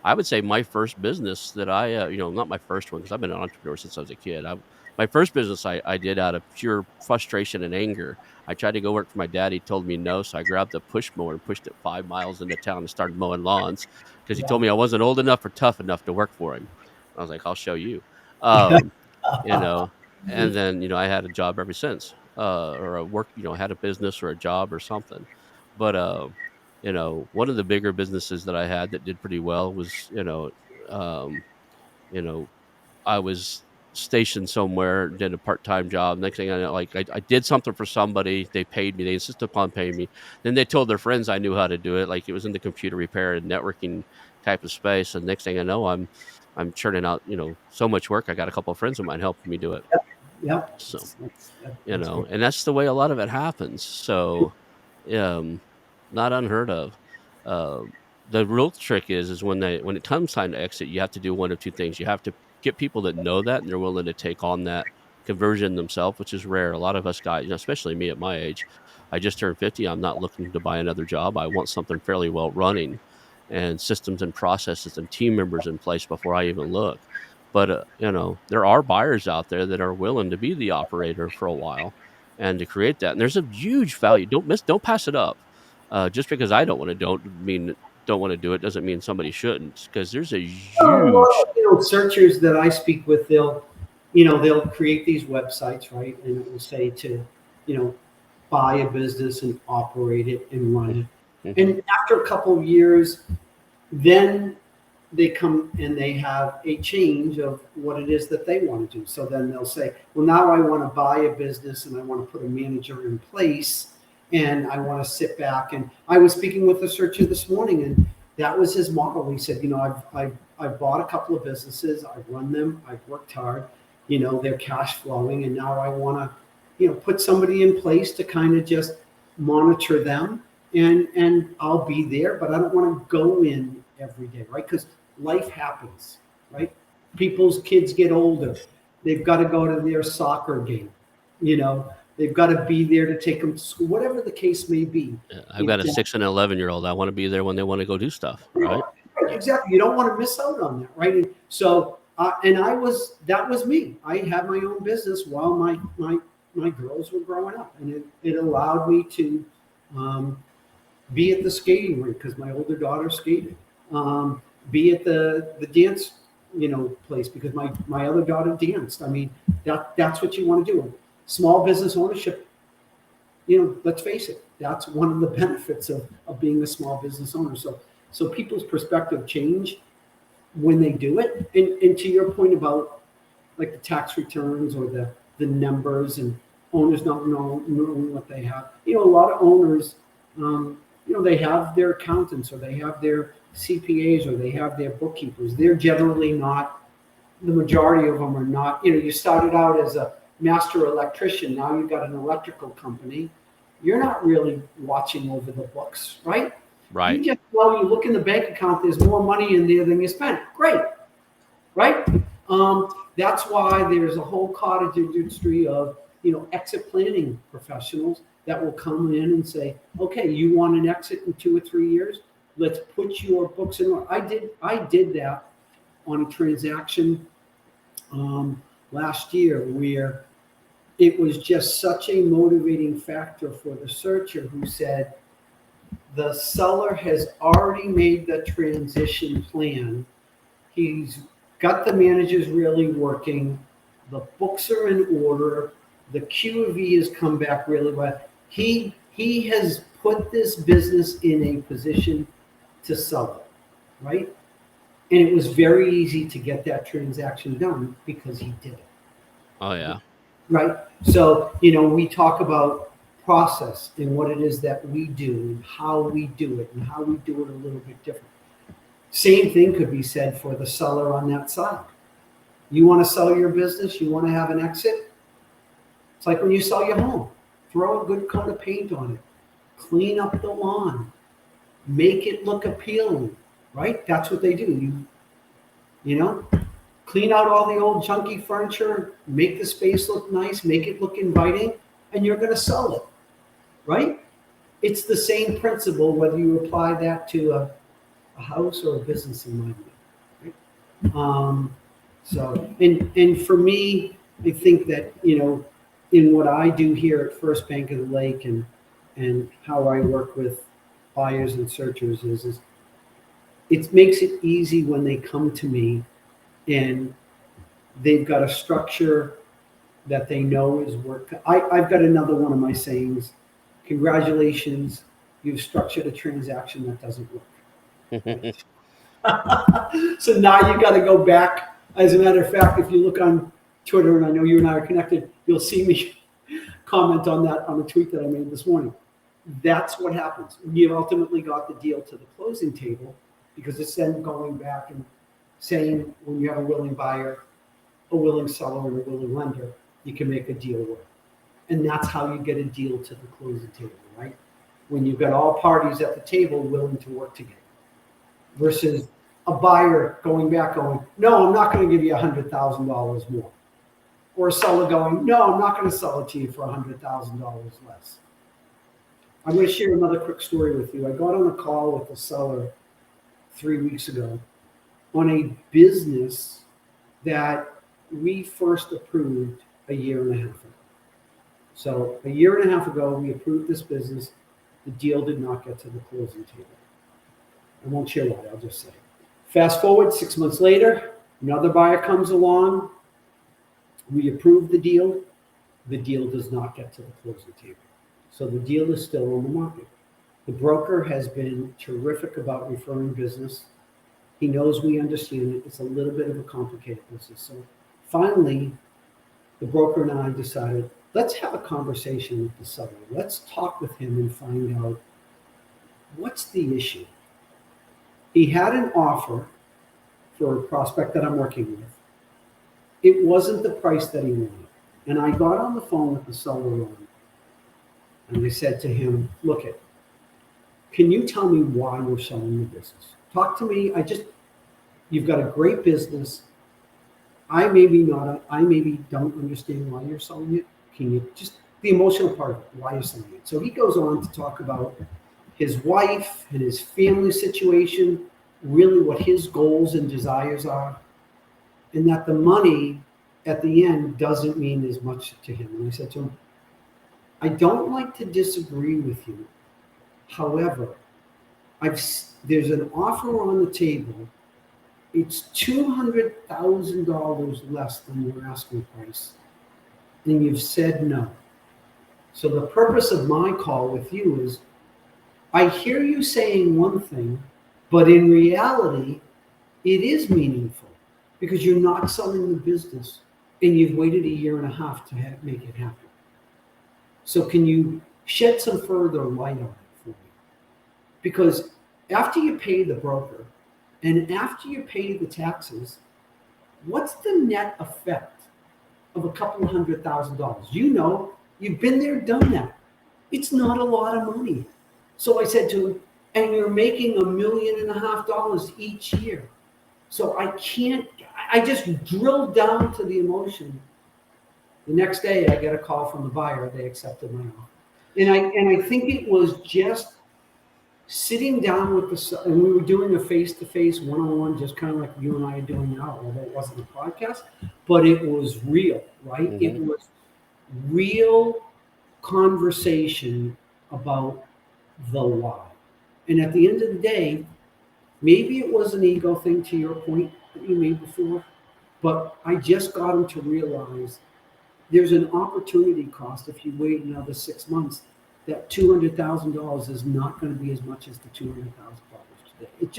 I would say my first business that I, not my first one because I've been an entrepreneur since I was a kid. My first business I did out of pure frustration and anger. I tried to go work for my dad. He told me no. So I grabbed a push mower and pushed it 5 miles into town and started mowing lawns because he told Yeah. me I wasn't old enough or tough enough to work for him. I was like, I'll show you. Um, you know, and then, I had a job ever since, or a work, had a business or a job or something. But, one of the bigger businesses that I had that did pretty well was, um, you know, I was stationed somewhere, did a part-time job. Next thing I know, like I did something for somebody, they paid me, they insisted upon paying me. Then they told their friends I knew how to do it. Like it was in the computer repair and networking type of space. And next thing I know, I'm churning out, so much work. I got a couple of friends of mine helping me do it. Yep. Yep. So, That's great. and that's the way a lot of it happens. So, um, not unheard of. Uh, the real trick is when it comes time to exit, you have to do one of two things. You have to get people that know that and they're willing to take on that conversion themselves, which is rare. A lot of us guys, especially me at my age, I just turned 50. I'm not looking to buy another job. I want something fairly well running and systems and processes and team members in place before I even look. But there are buyers out there that are willing to be the operator for a while and to create that. And there's a huge value. Don't pass it up. Just because I don't want to do it doesn't mean somebody shouldn't. Because there's a Well, a lot huge. of searchers that I speak with, they'll create these websites, right, and it will say to, you know, buy a business and operate it and run it. Mm-hmm. And after a couple of years, then they come and they have a change of what it is that they want to do. So then they'll say, well, now I want to buy a business and I want to put a manager in place and I want to sit back. And I was speaking with a searcher this morning, and that was his model. He said, I've bought a couple of businesses, I've run them, I've worked hard, they're cash flowing, and now I want to, put somebody in place to kind of just monitor them, and I'll be there, but I don't want to go in every day, right? Because life happens, right? People's kids get older. They've got to go to their soccer game, they've got to be there to take them to school, whatever the case may be. Yeah, I've got a 6 and 11-year-old. I want to be there when they want to go do stuff, right? Exactly. You don't want to miss out on that, right? And so, that was me. I had my own business while my girls were growing up, and it allowed me to be at the skating rink because my older daughter skated, be at the dance, place because my other daughter danced. I mean, that's what you want to do. Small business ownership, let's face it, that's one of the benefits of being a small business owner. So people's perspective change when they do it. And to your point about like the tax returns or the numbers and owners not knowing what they have, a lot of owners, they have their accountants or they have their CPAs or they have their bookkeepers. They're generally not, the majority of them are not, you started out as a master electrician, now you've got an electrical company. You're not really watching over the books, right? Right. You just know, you look in the bank account, there's more money in there than you spent. Great, right? That's why there's a whole cottage industry of, exit planning professionals that will come in and say, okay, you want an exit in 2 or 3 years? Let's put your books in order. I did that on a transaction last year where it was just such a motivating factor for the searcher who said, the seller has already made the transition plan. He's got the managers really working. The books are in order. The Q of E has come back really well. He has put this business in a position to sell it, right? And it was very easy to get that transaction done because he did it. Oh, yeah. Right. So, we talk about process and what it is that we do and how we do it and how we do it a little bit different. Same thing could be said for the seller on that side. You want to sell your business, you want to have an exit. It's like when you sell your home, throw a good coat of paint on it, clean up the lawn, make it look appealing, right? That's what they do. Clean out all the old junky furniture, make the space look nice, make it look inviting, and you're going to sell it, right? It's the same principle whether you apply that to a house or a business in my view. Right? And for me, I think that, in what I do here at First Bank of the Lake and how I work with buyers and searchers is it makes it easy when they come to me and they've got a structure that they know is work. I've got another one of my sayings. Congratulations, you've structured a transaction that doesn't work. So now you got to go back. As a matter of fact, if you look on Twitter, and I know you and I are connected, you'll see me comment on that on a tweet that I made this morning. That's what happens when you ultimately got the deal to the closing table, because it's then going back and saying when you have a willing buyer, a willing seller, and a willing lender, you can make a deal work. And that's how you get a deal to the closing table, right? When you've got all parties at the table willing to work together. Versus a buyer going back going, no, I'm not going to give you $100,000 more. Or a seller going, no, I'm not going to sell it to you for $100,000 less. I'm going to share another quick story with you. I got on a call with a seller 3 weeks ago on a business that we first approved a year and a half ago. So a year and a half ago, we approved this business. The deal did not get to the closing table. I won't share why, I'll just say. Fast forward 6 months later, another buyer comes along. We approve the deal. The deal does not get to the closing table. So the deal is still on the market. The broker has been terrific about referring business. He knows we understand it. It's a little bit of a complicated business. So finally, the broker and I decided, let's have a conversation with the seller. Let's talk with him and find out what's the issue. He had an offer for a prospect that I'm working with. It wasn't the price that he wanted. And I got on the phone with the seller and I said to him, look it, can you tell me why you're selling the business? Talk to me. You've got a great business. I maybe don't understand why you're selling it. Can you just the emotional part of it, why you're selling it? So he goes on to talk about his wife and his family situation, really what his goals and desires are, and that the money at the end doesn't mean as much to him. And I said to him, I don't like to disagree with you. However, I've there's an offer on the table. It's $200,000 less than your asking price, and you've said no. So the purpose of my call with you is, I hear you saying one thing, but in reality, it is meaningful because you're not selling the business and you've waited a year and a half to make it happen. So can you shed some further light on it for me? Because after you pay the broker and after you pay the taxes, what's the net effect of a couple $100,000? You know, you've been there, done that. It's not a lot of money. So I said to him, and you're making $1.5 million each year. So I just drilled down to the emotion. The next day I get a call from the buyer, they accepted my offer. And I think it was just sitting down with and we were doing a face-to-face one-on-one, just kind of like you and I are doing now, although it wasn't a podcast, but it was real, right? It Mm-hmm. was real conversation about the why. And at the end of the day, maybe it was an ego thing to your point that you made before, but I just got him to realize there's an opportunity cost if you wait another 6 months. That $200,000 is not going to be as much as the $200,000 today. It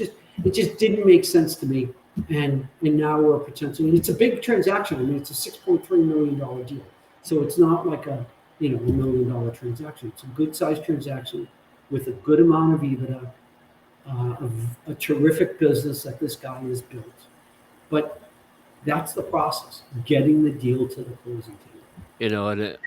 just didn't make sense to me, and now we're potentially, and it's a big transaction. I mean, it's a $6.3 million deal, so it's not like $1 million transaction. It's a good sized transaction with a good amount of EBITDA, of a terrific business that this guy has built. But that's the process, getting the deal to the closing table. And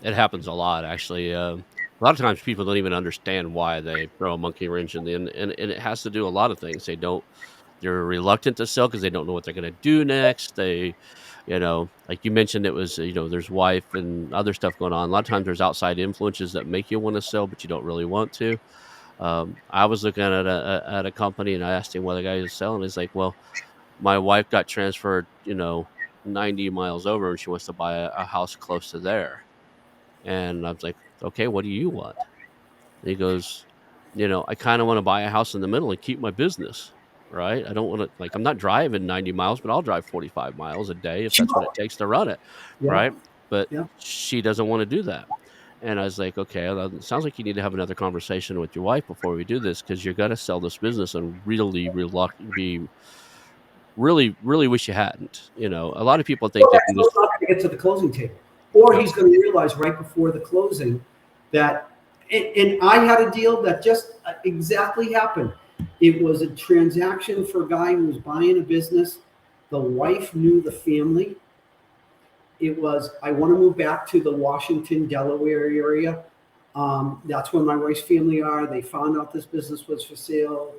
it happens a lot, actually. A lot of times people don't even understand why they throw a monkey wrench in the end, and it has to do a lot of things. They're reluctant to sell because they don't know what they're going to do next. Like you mentioned, it was there's wife and other stuff going on. A lot of times there's outside influences that make you want to sell, but you don't really want to. I was looking at a company and I asked him why the guy is selling. He's like, well, my wife got transferred, 90 miles over, and she wants to buy a house close to there. And I was like, okay, what do you want? And he goes, I kind of want to buy a house in the middle and keep my business. Right. I don't want to, like, I'm not driving 90 miles, but I'll drive 45 miles a day if that's what it Sure. takes to run it. Yeah. Right. But Yeah. she doesn't want to do that. And I was like, okay, well, it sounds like you need to have another conversation with your wife before we do this, because you're going to sell this business and really be really, really wish you hadn't. A lot of people think Well, they can that's just, not going to get to the closing table. Or yeah. he's going to realize right before the closing that, and I had a deal that just exactly happened. It was a transaction for a guy who was buying a business. The wife knew the family. It was, I want to move back to the Washington, Delaware area. That's where my wife's family are. They found out this business was for sale.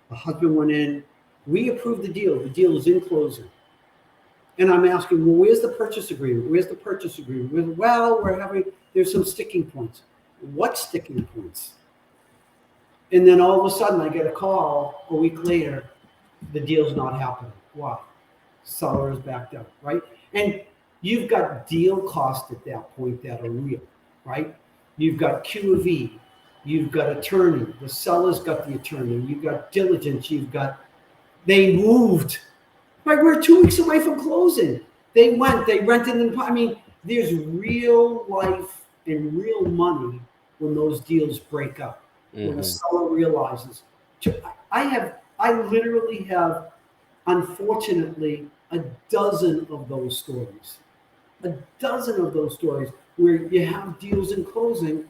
The husband went in. We approved the deal. The deal is in closing. And I'm asking, well, where's the purchase agreement? Where's the purchase agreement? Well, there's some sticking points. What sticking points? And then all of a sudden I get a call a week later, the deal's not happening. Why? Seller is backed out, right? And you've got deal costs at that point that are real, right? You've got Q of E, you've got attorney, the seller's got the attorney, you've got diligence, they moved. Right, we're 2 weeks away from closing. They rented an. I mean, there's real life and real money when those deals break up. When a Hmm. seller realizes, I literally have, unfortunately, a dozen of those stories. a dozen of those stories where you have deals in closing,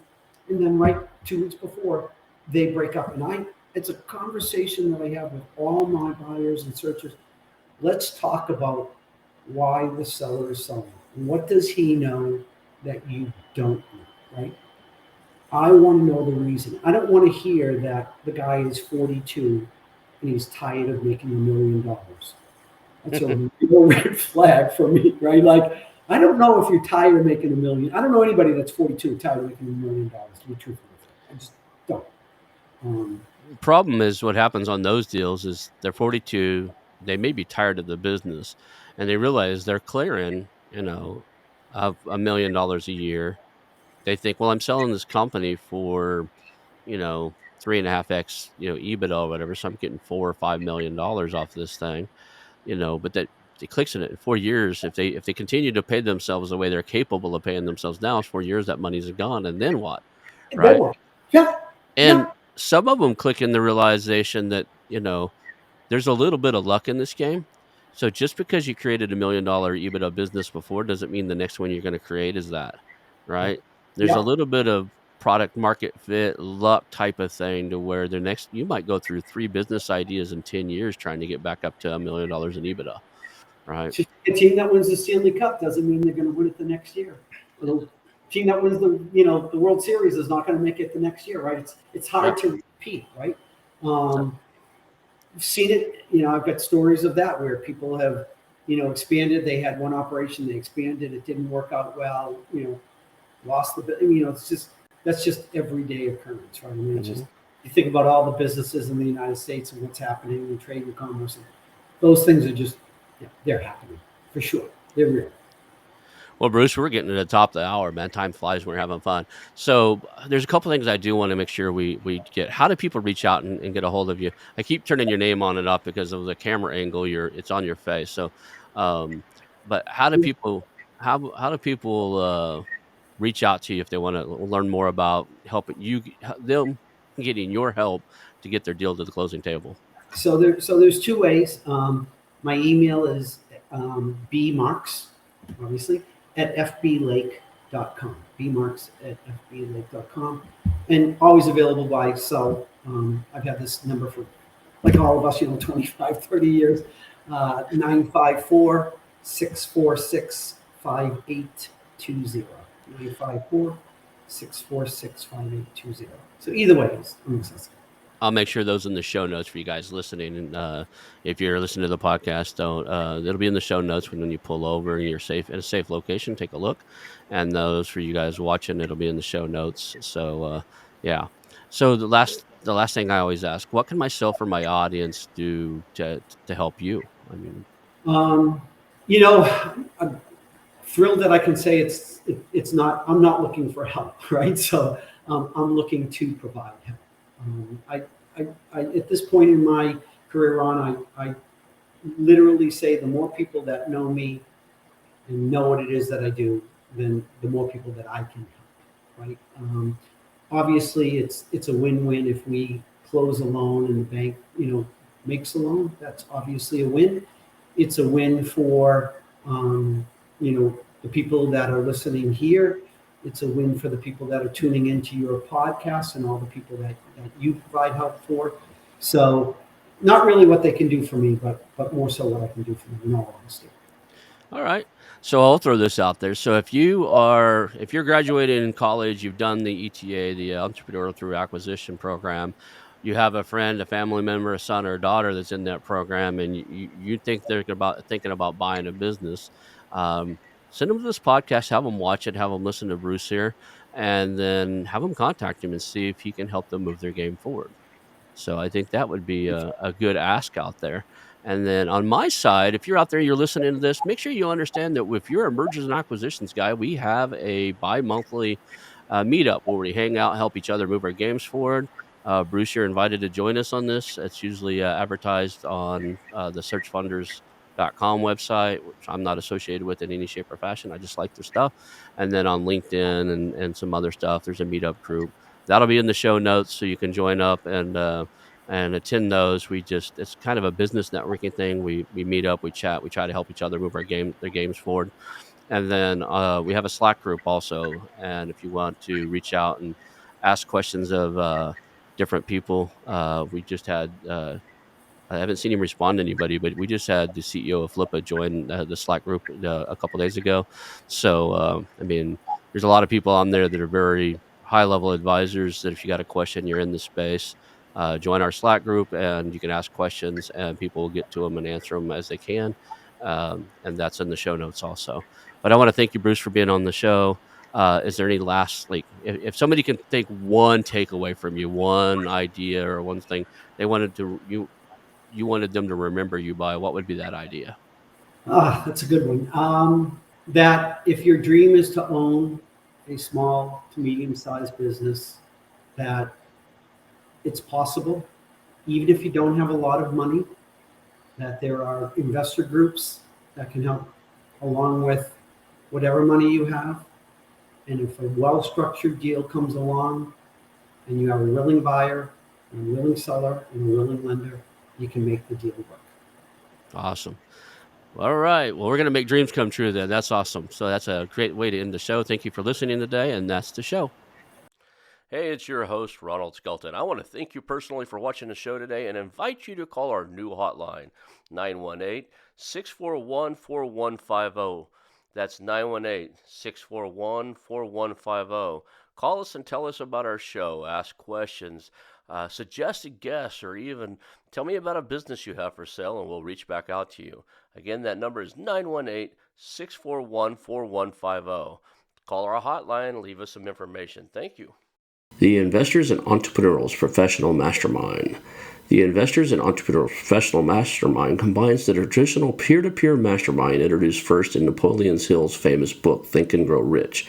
and then right 2 weeks before they break up. And it's a conversation that I have with all my buyers and searchers. Let's talk about why the seller is selling. What does he know that you don't know, right? I want to know the reason. I don't want to hear that the guy is 42 and he's tired of making $1 million. That's a real red flag for me, right? Like, I don't know if you're tired of making a million. I don't know anybody that's 42 tired of making $1 million, to be truthful with you. I just don't. Um, Problem is what happens on those deals is they're 42, they may be tired of the business, and they realize they're clearing, of $1 million a year. They think, well, I'm selling this company for, 3.5x, EBITDA or whatever. So I'm getting $4 or $5 million off this thing, but that it clicks in it in 4 years. If they continue to pay themselves the way they're capable of paying themselves now, it's 4 years that money's gone. And then what? and then Right. what? Yeah, And yeah. some of them click in the realization that, there's a little bit of luck in this game. So just because you created $1 million EBITDA business before doesn't mean the next one you're going to create is that, Yeah, right? There's a yeah. little bit of product market fit luck type of thing to where the next you might go through 3 business ideas in 10 years trying to get back up to $1 million in EBITDA, right? Just a team that wins the Stanley Cup doesn't mean they're going to win it the next year. The team that wins the World Series is not going to make it the next year, right? It's Yep. hard to repeat, right? I've seen it. I've got stories of that where people have expanded. They had one operation, they expanded, it didn't work out well. Lost the. It's just that's just everyday occurrence, right? I mean, it's just Mhm. you think about all the businesses in the United States and what's happening in trade and commerce, and those things are just they're happening for sure. They're real. Well, Bruce, we're getting to the top of the hour, man. Time flies when we're having fun. So there's a couple things I do want to make sure we get. How do people reach out and get a hold of you? I keep turning your name on and up because of the camera angle. It's on your face. So, um, but how do people reach out to you if they want to learn more about helping them getting your help to get their deal to the closing table? So there's two ways. My email is bmarks, obviously, at fblake.com. Bmarks at fblake.com, and always available by cell. I've had this number for, like all of us, 25, 30 years. 954 646 5820. 954 646 5820. So either way, I'm accessible. I'll make sure those in the show notes for you guys listening. And if you're listening to the podcast, don't it'll be in the show notes when you pull over and you're safe in a safe location. Take a look, and those for you guys watching, it'll be in the show notes. So yeah. So the last thing I always ask, what can myself or my audience do to help you? I mean, Um, you know, I'm thrilled that I can say it's not. I'm not looking for help, right? So I'm looking to provide help. Um, I, at this point in my career, Ron, I literally say the more people that know me and know what it is that I do, then the more people that I can help, right? Obviously, it's a win-win if we close a loan and the bank, makes a loan. That's obviously a win. It's a win for the people that are listening here. It's a win for the people that are tuning into your podcast and all the people that you provide help for. So, not really what they can do for me, but more so what I can do for them, in all honesty. all right. So I'll throw this out there. So if you're graduating in college, you've done the ETA, the Entrepreneurial Through Acquisition program, you have a friend, a family member, a son or a daughter that's in that program, and you think they're thinking about buying a business, um, send them to this podcast, have them watch it, have them listen to Bruce here, and then have them contact him and see if he can help them move their game forward. So I think that would be a good ask out there. And then on my side, if you're out there, you're listening to this, make sure you understand that if you're a mergers and acquisitions guy, we have a bi-monthly meetup where we hang out, help each other move our games forward. Bruce, you're invited to join us on this. It's usually advertised on the searchfunders.com website, which I'm not associated with in any shape or fashion. I just like their stuff. And then on LinkedIn and some other stuff, there's a meetup group that'll be in the show notes so you can join up and attend those. It's kind of a business networking thing. We meet up, we chat, we try to help each other move their games forward. And then we have a Slack group also. And if you want to reach out and ask questions of different people, we just had I haven't seen him respond to anybody, but we just had the CEO of Flippa join the Slack group a couple days ago. So, I mean, there's a lot of people on there that are very high level advisors that if you got a question, you're in the space, join our Slack group and you can ask questions and people will get to them and answer them as they can. And that's in the show notes also. But I want to thank you, Bruce, for being on the show. Is there any last, like, if somebody can take one takeaway from you, one idea or one thing they wanted to, you wanted them to remember you by, what would be that idea? That's a good one. That if your dream is to own a small to medium sized business, that it's possible, even if you don't have a lot of money, that there are investor groups that can help along with whatever money you have. And if a well structured deal comes along and you have a willing buyer, and a willing seller, and a willing lender, you can make the deal work. Awesome. All right. Well, we're going to make dreams come true then. That's awesome. So that's a great way to end the show. Thank you for listening today. And that's the show. Hey, it's your host, Ronald Skelton. I want to thank you personally for watching the show today and invite you to call our new hotline, 918-641-4150. That's 918-641-4150. Call us and tell us about our show, ask questions, suggest a guest, or even tell me about a business you have for sale, and we'll reach back out to you. Again, that number is 918-641-4150. Call our hotline, leave us some information. Thank you. The Investors and Entrepreneurs Professional Mastermind. The Investors and Entrepreneurs Professional Mastermind combines the traditional peer-to-peer mastermind introduced first in Napoleon Hill's famous book, Think and Grow Rich,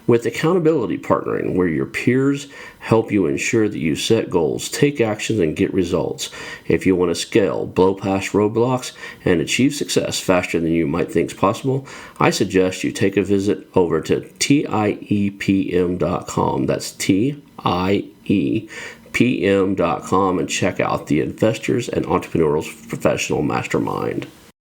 with accountability partnering, where your peers help you ensure that you set goals, take actions, and get results. If you want to scale, blow past roadblocks, and achieve success faster than you might think is possible, I suggest you take a visit over to TIEPM.com. That's TIEPM.com and check out the Investors and Entrepreneurs Professional Mastermind.